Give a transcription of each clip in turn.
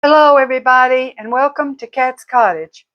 Hello everybody and welcome to Cat's Cottage.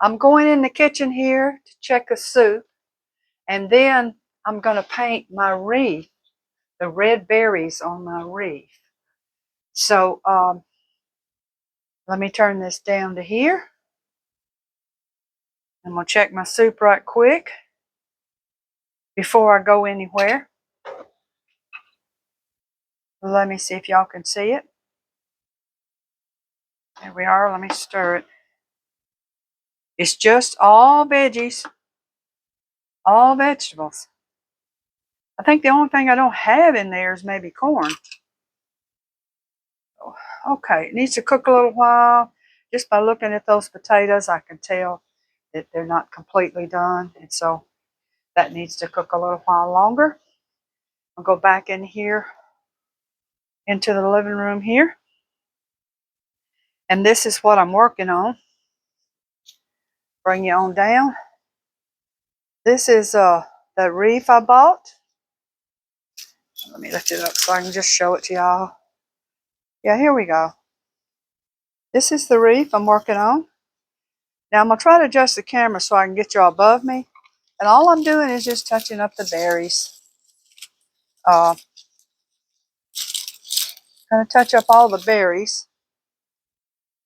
I'm going in the kitchen here to check a soup, and then I'm going to paint my wreath, the red berries on my wreath. So let me turn this down to here. I'm going to check my soup right quick before I go anywhere. Let me see if y'all can see it. There we are. Let me stir it. It's just all veggies, all vegetables. I think the only thing I don't have in there is maybe corn. Okay, it needs to cook a little while. Just by looking at those potatoes, I can tell that they're not completely done. And so that needs to cook a little while longer. I'll go back in here into the living room here. And this is what I'm working on. Bring you on down. This is that wreath I bought. Let me lift it up so I can just show it to y'all. Yeah, here we go. This is the wreath I'm working on. Now I'm going to try to adjust the camera so I can get y'all above me. And all I'm doing is just touching up the berries. Going to touch up all the berries.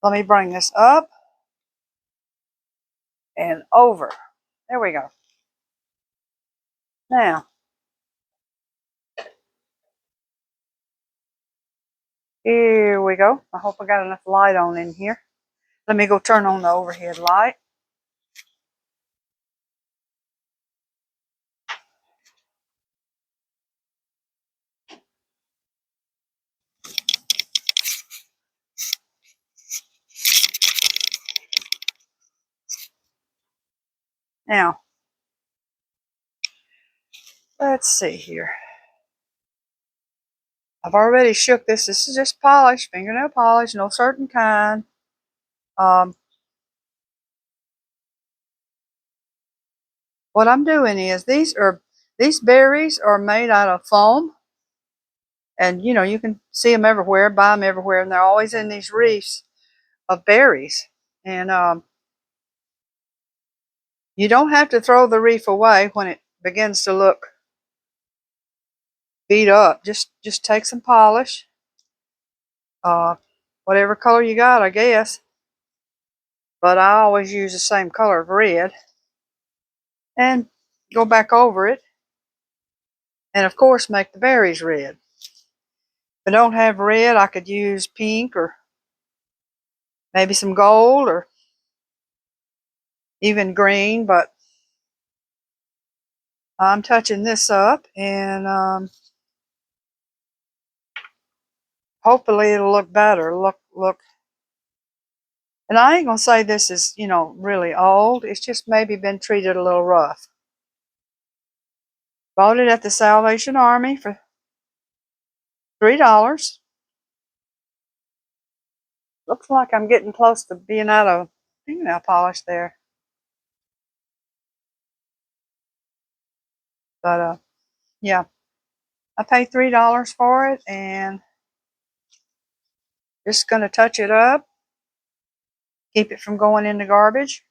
Let me bring this up and over. There we go. Now, here we go. I hope I got enough light on in here. Let me go turn on the overhead light. Now, let's see here. I've already shook this. This is just polish, fingernail polish, no certain kind. What I'm doing is these berries are made out of foam, and you know you can see them everywhere, buy them everywhere, and they're always in these wreaths of berries. And you don't have to throw the wreath away when it begins to look beat up. Just take some polish, whatever color you got, I guess. But I always use the same color of red, and go back over it, and of course make the berries red. If I don't have red, I could use pink or maybe some gold or even green, but I'm touching this up, and hopefully it'll look better. Look. And I ain't gonna say this is, really old. It's just maybe been treated a little rough. Bought it at the Salvation Army for $3. Looks like I'm getting close to being out of fingernail polish there. But yeah, I paid $3 for it, and just gonna touch it up, keep it from going in the garbage,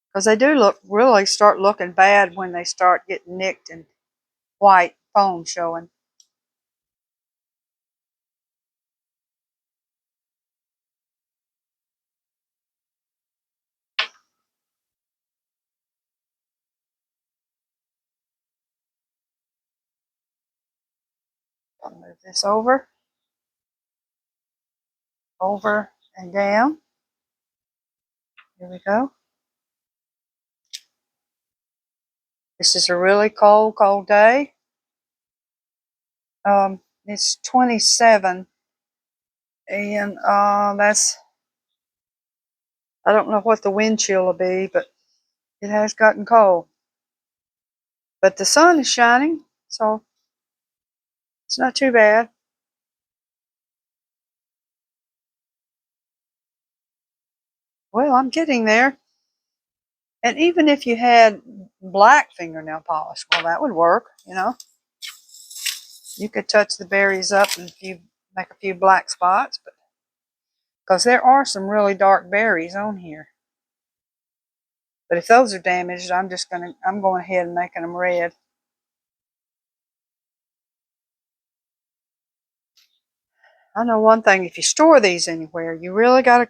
because they do really start looking bad when they start getting nicked and white foam showing. I'll move this over and down. Here we go. This is a really cold day. It's 27, and I don't know what the wind chill will be, but it has gotten cold. But the sun is shining, so it's not too bad. Well, I'm getting there. And even if you had black fingernail polish, well, that would work, You could touch the berries up and make a few black spots, but because there are some really dark berries on here. But if those are damaged, I'm going ahead and making them red. I know one thing, if you store these anywhere, you really got to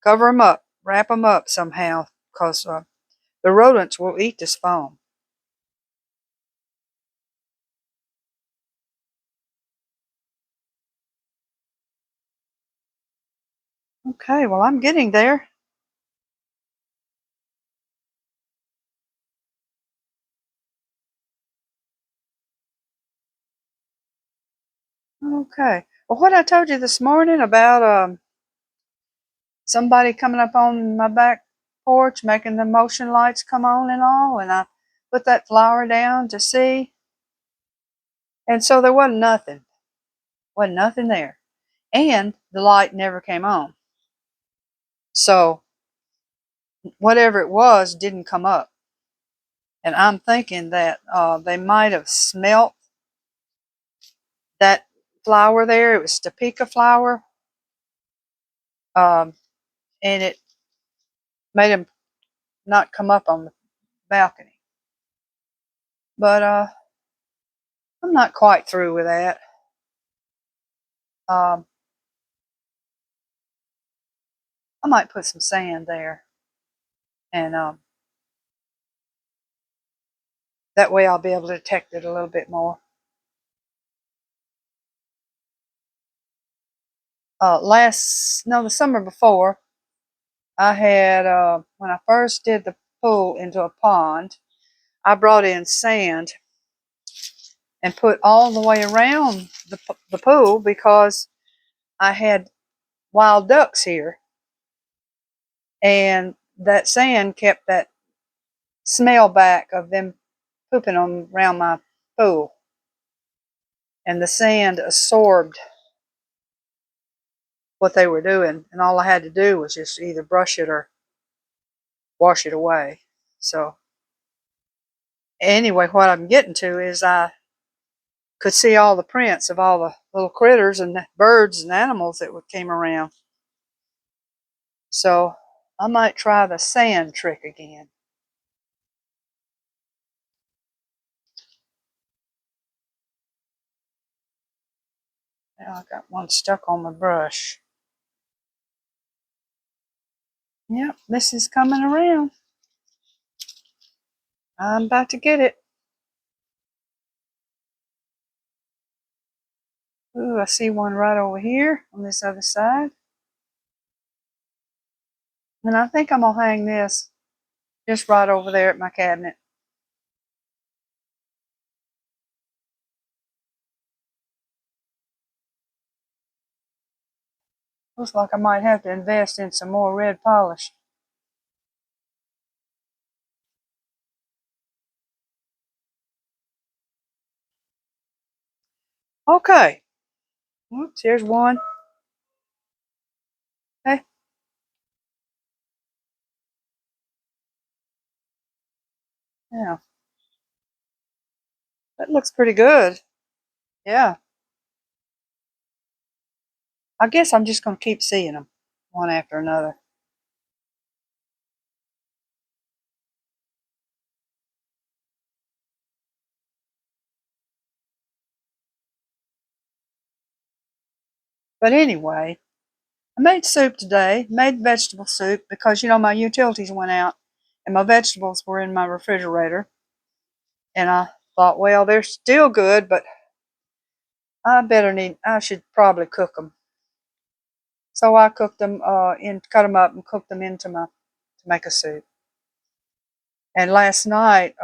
cover them up, wrap them up somehow, because the rodents will eat this foam. Okay, well, I'm getting there. Okay. Well, what I told you this morning about somebody coming up on my back porch, making the motion lights come on and all, and I put that flower down to see, and so there wasn't nothing. Wasn't nothing there. And the light never came on. So whatever it was didn't come up. And I'm thinking that they might have smelt that flower there. It was Topeka flower. Um, and it made them not come up on the balcony. But I'm not quite through with that. Um, I might put some sand there. And that way I'll be able to detect it a little bit more. The summer before, I had, when I first did the pool into a pond, I brought in sand and put all the way around the pool because I had wild ducks here. And that sand kept that smell back of them pooping on around my pool. And the sand absorbed what they were doing. And all I had to do was just either brush it or wash it away. So anyway, what I'm getting to is I could see all the prints of all the little critters and birds and animals that came around. So I might try the sand trick again. Now I got one stuck on my brush. Yep, this is coming around. I'm about to get it. Ooh, I see one right over here on this other side. And I think I'm going to hang this just right over there at my cabinet. Looks like I might have to invest in some more red polish. Okay. Oops, here's one. Okay. Yeah. That looks pretty good. Yeah. I guess I'm just going to keep seeing them one after another. But anyway, I made soup today, made vegetable soup because, my utilities went out and my vegetables were in my refrigerator. And I thought, well, they're still good, but I should probably cook them. So I cooked them, cut them up and cooked them to make a soup. And last night,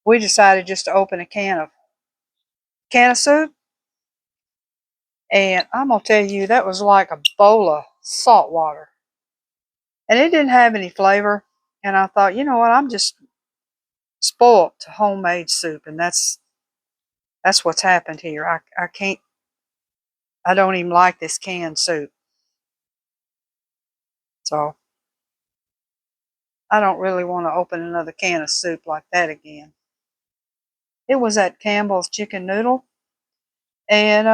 we decided just to open a can of soup. And I'm going to tell you, that was like a bowl of salt water. And it didn't have any flavor. And I thought, you know what, I'm just spoiled to homemade soup. And that's what's happened here. I don't even like this canned soup. So I don't really want to open another can of soup like that again. It was at Campbell's Chicken Noodle. And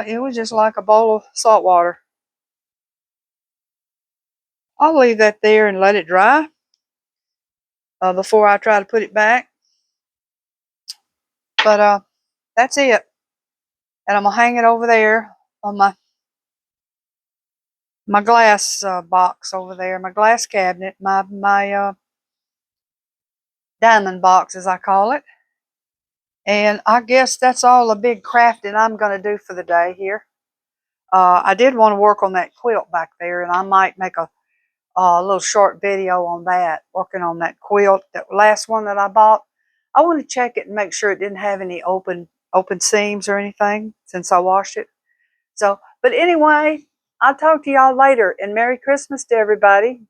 it was just like a bowl of salt water. I'll leave that there and let it dry before I try to put it back. But that's it. And I'm going to hang it over there on my glass box over there, my glass cabinet, my diamond box, as I call it. And I guess that's all the big crafting I'm going to do for the day here. I did want to work on that quilt back there, and I might make a little short video on that, working on that quilt, that last one that I bought. I want to check it and make sure it didn't have any open seams or anything since I washed it. So, but anyway, I'll talk to y'all later, and Merry Christmas to everybody.